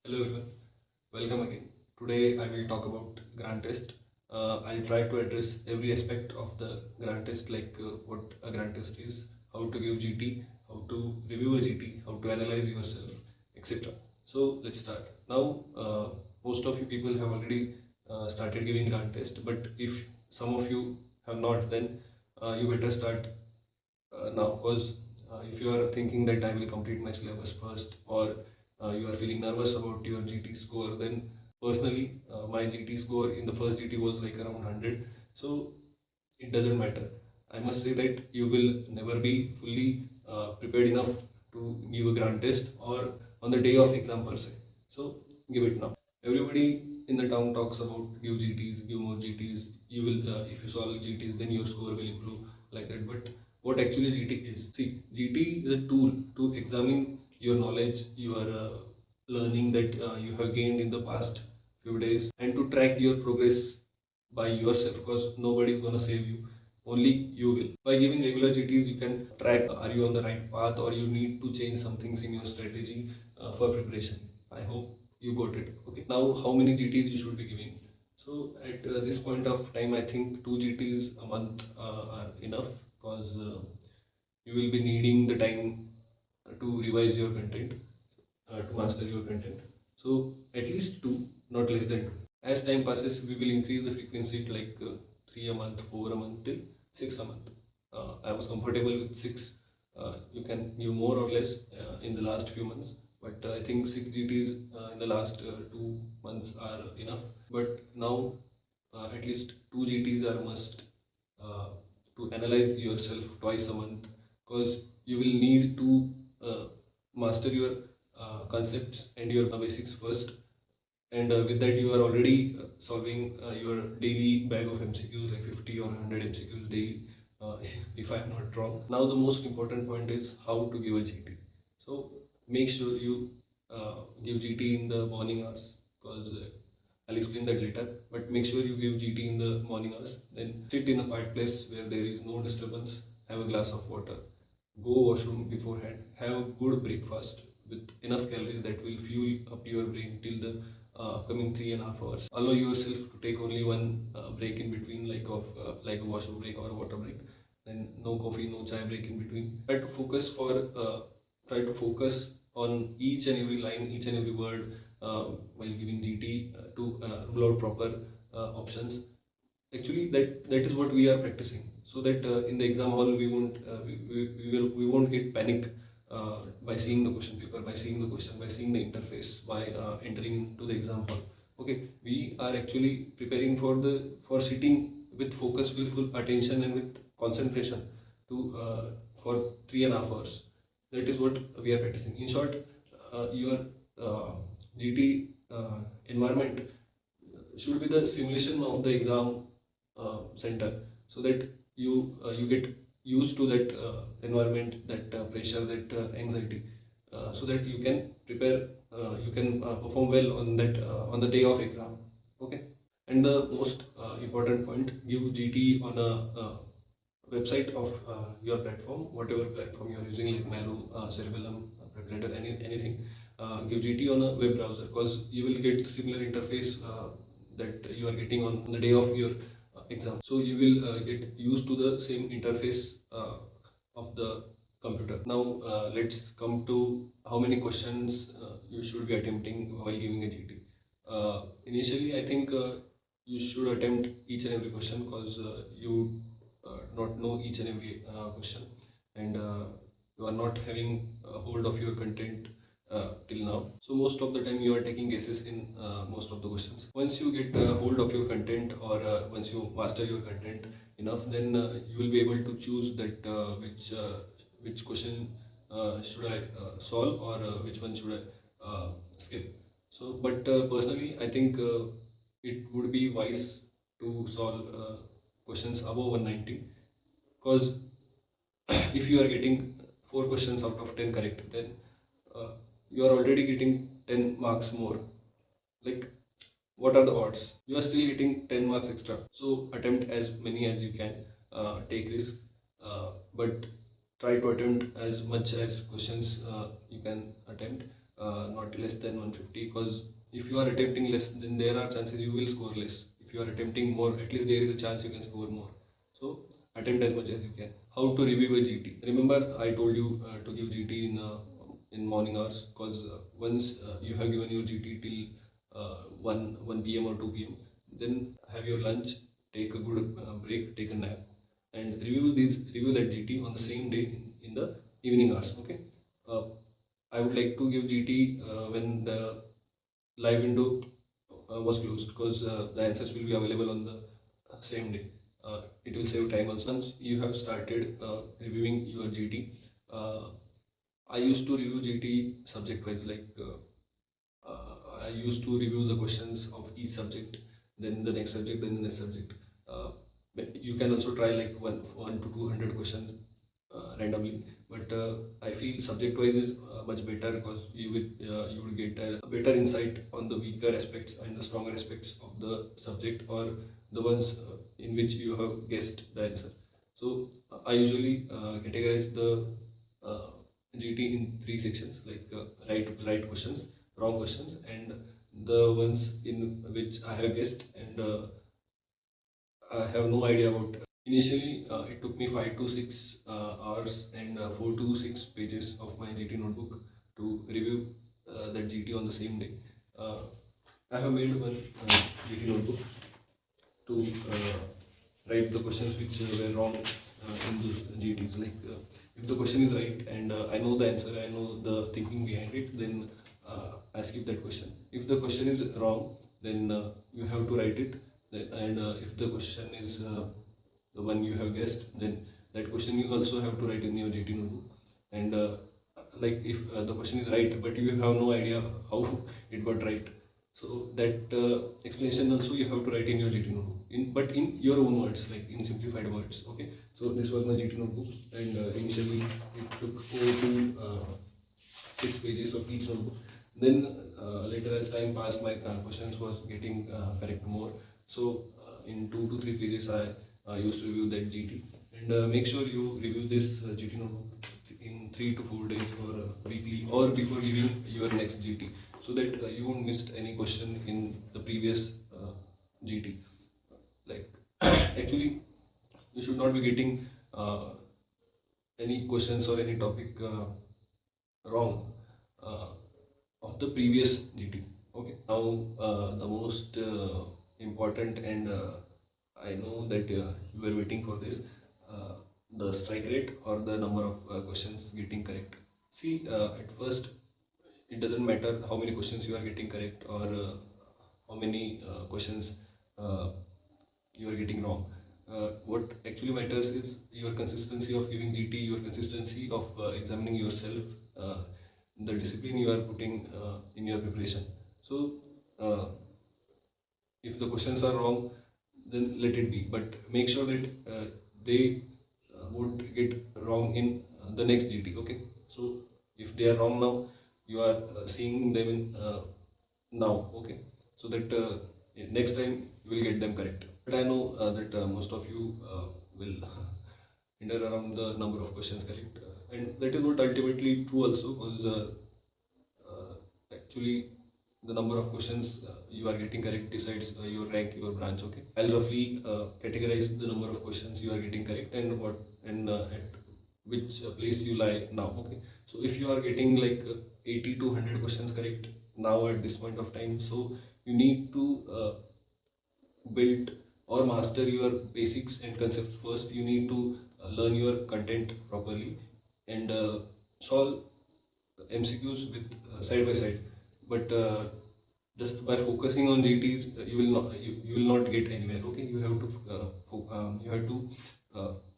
Hello everyone, welcome again. Today I will talk about grant test. I'll try to address every aspect of the grant test, like what a grant test is, how to give GT, how to review a GT, how to analyze yourself, etc. So let's start. Now, most of you people have already started giving grant test, but if some of you have not, then you better start now, because if you are thinking that I will complete my syllabus first, or you are feeling nervous about your GT score, then personally my GT score in the first GT was like around 100. So it doesn't matter. I must say that you will never be fully prepared enough to give a grant test or on the day of exam per se. So give it now. Everybody in the town talks about give GTs, give more GTs. You will, if you solve GTs, then your score will improve, like that. But what actually GT is? See, GT is a tool to examine your knowledge, your learning that you have gained in the past few days, and to track your progress by yourself, because nobody is gonna save you, only you will. By giving regular GTs, you can track are you on the right path, or you need to change some things in your strategy for preparation. I hope you got it. Okay. Now, how many GTs you should be giving? So at this point of time, I think 2 GTs a month are enough, because you will be needing the time to revise your content, to master your content. So at least two, not less than two. As time passes, we will increase the frequency to like 3 a month, 4 a month, till 6 a month. I was comfortable with six. You can give more or less in the last few months, but I think 6 GTs in the last 2 months are enough. But now at least 2 GTs are a must uh, to analyze yourself twice a month, because you will need to master your concepts and your basics first, and with that you are already solving your daily bag of MCQs, like 50 or 100 MCQs daily, uh, if I am not wrong. Now the most important point is how to give a GT. So make sure you give GT in the morning hours, because I'll explain that later. But make sure you give GT in the morning hours. Then sit in a quiet place where there is no disturbance. Have a glass of water. Go washroom beforehand. Have a good breakfast with enough calories that will fuel up your brain till the upcoming 3.5 hours. Allow yourself to take only one break in between, like a washroom break or a water break. Then no coffee, no chai break in between. Try to focus on each and every line, each and every word while giving GT to rule out proper options. Actually, that is what we are practicing, so that in the exam hall we won't get panic by seeing the question paper, by seeing the question, by seeing the interface, by entering into the exam hall. Okay, we are actually preparing for sitting with focus, with full attention, and with concentration to for 3.5 hours. That is what we are practicing. In short, your uh, GT environment should be the simulation of the exam center, so that you get used to that environment, that pressure, that anxiety, so that you can prepare, you can perform well on the day of exam. Okay. And the most important point, give GT on a website of your platform, whatever platform you are using, like Maru, Cerebellum, Preparator, anything. Give GT on a web browser, because you will get similar interface that you are getting on the day of your exam. So you will get used to the same interface of the computer. Now let's come to how many questions you should be attempting while giving a GT. Initially, I think you should attempt each and every question, because you not know each and every question, and you are not having a hold of your content till now. So most of the time you are taking guesses in most of the questions. Once you get hold of your content, or once you master your content enough, then you will be able to choose that which question should I solve, or which one should I skip. So, but personally, I think it would be wise to solve questions above 190, because if you are getting 4 questions out of 10 correct, then you are already getting 10 marks more. Like, what are the odds? You are still getting 10 marks extra. So attempt as many as you can, take risk, but try to attempt as much as questions you can attempt. not less than 150, because if you are attempting less, then there are chances you will score less. If you are attempting more, at least there is a chance you can score more. So attempt as much as you can. How to review a GT? Remember, I told you to give GT in morning hours, because once you have given your GT till 1 p.m. or 2 p.m., then have your lunch, take a good break, take a nap, and review that GT on the same day in the evening hours. Okay. Uh, I would like to give GT when the live window was closed, because the answers will be available on the same day. It will save time also. Once you have started reviewing your GT, I used to review GT subject wise, like I used to review the questions of each subject, then the next subject, then the next subject. But you can also try like one to 200 questions randomly, but I feel subject wise is much better, because you will get a better insight on the weaker aspects and the stronger aspects of the subject, or the ones in which you have guessed the answer. So I usually categorize the uh, GT in three sections, like right questions, wrong questions, and the ones in which I have guessed and I have no idea about. Initially, it took me 5 to 6 hours and 4 to 6 pages of my GT notebook to review that GT on the same day. Uh, I have made one GT notebook to write the questions which were wrong in those GTs. Like if the question is right and I know the answer, I know the thinking behind it, then I skip that question. If the question is wrong, then you have to write it. And if the question is the one you have guessed, then that question you also have to write in your GT notebook. And like if the question is right, but you have no idea how it got right, so that explanation also you have to write in your GT notebook, but in your own words, like in simplified words. Okay, so this was my GT notebook, and initially it took 4 to 6 pages of each notebook. Then later as time passed, my questions was getting correct more. So in 2 to 3 pages, I used to review that GT, and make sure you review this GT notebook in 3 to 4 days or weekly, or before giving your next GT, so that you won't miss any question in the previous GT. Like actually, you should not be getting any questions or any topic wrong of the previous GT. Okay, now the most important, and I know that you were waiting for this, the strike rate or the number of questions getting correct. See, at first, it doesn't matter how many questions you are getting correct, or how many questions uh, you are getting wrong. What actually matters is your consistency of giving GT, your consistency of examining yourself, uh, the discipline you are putting in your preparation. So, uh, if the questions are wrong, then let it be. But make sure that they won't get wrong in the next GT. Okay. So if they are wrong now, you are seeing them in now. Okay. So that next time you will get them correct. But I know that most of you will hinder around the number of questions correct, and that is what ultimately true also, because actually the number of questions you are getting correct decides your rank, your branch. Okay, I'll roughly categorize the number of questions you are getting correct, and what, and at which place you lie now. Okay, so if you are getting like 80 to 100 questions correct now at this point of time, so you need to build or master your basics and concepts first. You need to learn your content properly, and solve MCQs with side by side. But just by focusing on GTs, you will not get anywhere. Okay, you have to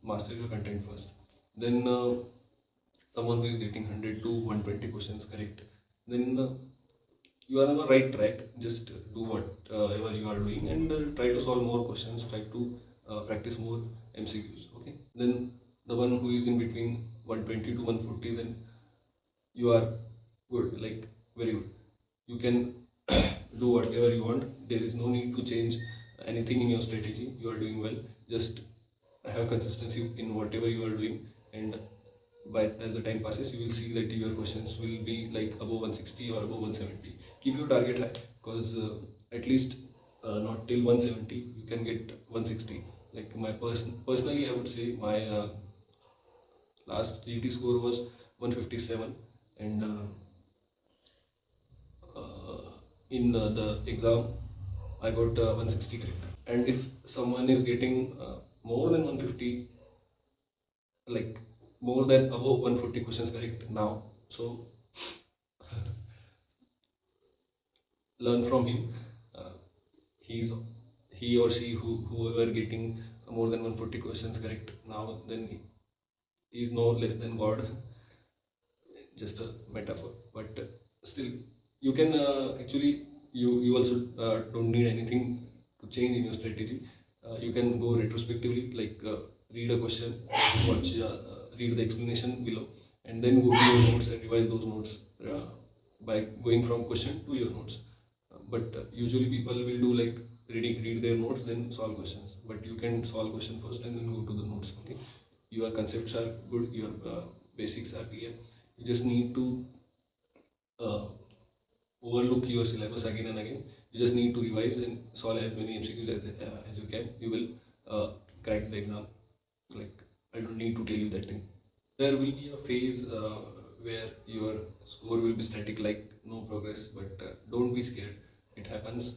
master your content first. Then someone who is getting 100 to 120 questions correct, then you are on the right track. Just do whatever you are doing, and try to solve more questions. Try to practice more MCQs. Okay. Then the one who is in between 120 to 140, then you are good, like very good. You can do whatever you want. There is no need to change anything in your strategy. You are doing well. Just have consistency in whatever you are doing, and But as the time passes, you will see that your questions will be like above 160 or above 170. Keep your target high, because at least not till 170 you can get 160. Like personally, I would say my last GT score was 157, and in the exam I got 160 correct. And if someone is getting more than 150, like more than above 140 questions correct now, so learn from him. Uh, he's he or she whoever getting more than 140 questions correct now, then he is no less than God. Just a metaphor, but still you can actually you also don't need anything to change in your strategy. You can go retrospectively, like read a question, read the explanation below, and then go to your notes and revise those notes by going from question to your notes. But usually people will do like read their notes then solve questions, but you can solve question first and then go to the notes. Okay, your concepts are good, your basics are clear. You just need to uh, overlook your syllabus again and again. You just need to revise and solve as many MCQs as you can. You will crack the exam. Like, I don't need to tell you that thing. There will be a phase where your score will be static, like no progress. But don't be scared. It happens.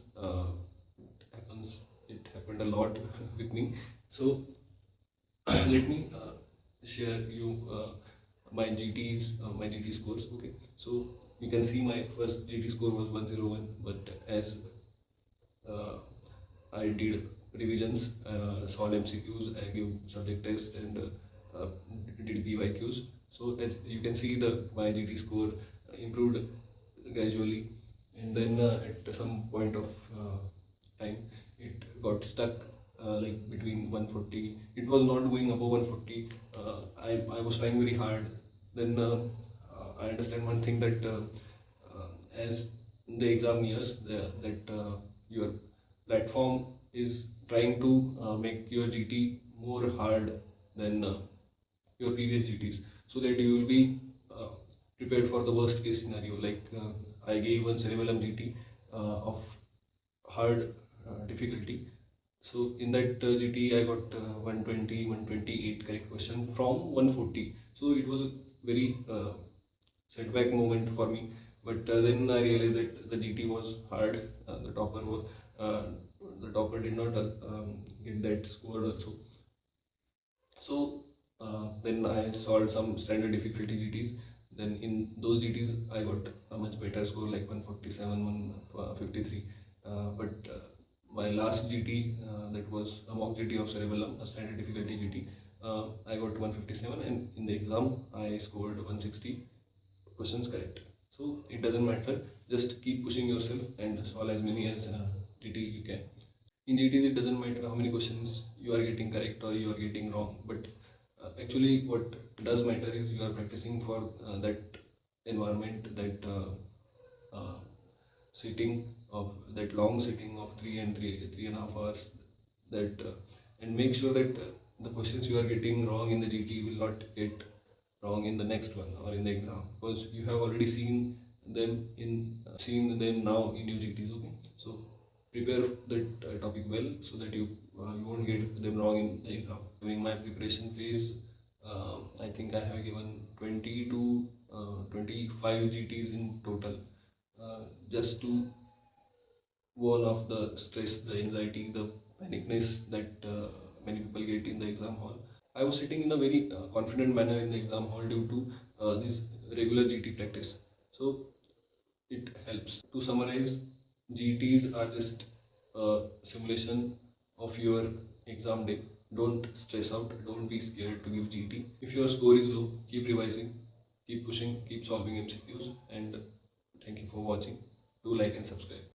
It happens. It happened a lot with me. So let me share you my GT scores. Okay, so you can see my first GT score was 101, but as uh, I did revisions, solved MCQs, I gave subject test, and did PYQs. So as you can see, the my GT score improved gradually, and then at some point of time, it got stuck like between 140. It was not going above 140. I was trying very hard. Then I understand one thing, that as the exam nears, that your platform is trying to make your GT more hard than your previous GTs, so that you will be uh, prepared for the worst case scenario. Like I gave one cerebellum GT of hard difficulty. So in that GT, I got 120, 128 correct question from 140. So it was a very setback moment for me. But then I realized that the GT was hard. Uh, the topper did not get that score also. So then I solved some standard difficulty GTs. Then in those GTs, I got a much better score, like 147, 153. But my last GT, that was a mock GT of cerebellum, a standard difficulty GT, I got 157, and in the exam, I scored 160 questions correct. So it doesn't matter. Just keep pushing yourself and solve as many as GT you can. In GTs, it doesn't matter how many questions you are getting correct or you are getting wrong, but actually what does matter is you are practicing for that environment, that sitting of that long sitting of 3.5 hours, that and make sure that the questions you are getting wrong in the GT will not get wrong in the next one or in the exam, because you have already seen them now in your GTs. Okay, so prepare that topic well, so that you won't get them wrong in the exam. During my preparation phase, I think I have given 20 to 25 GTs in total, just to wall off the stress, the anxiety, the panicness that many people get in the exam hall. I was sitting in a very confident manner in the exam hall due to this regular GT practice. So it helps. To summarize, GTs are just a simulation of your exam day. Don't stress out. Don't be scared to give GT. If your score is low, keep revising, keep pushing, keep solving MCQs, and thank you for watching. Do like and subscribe.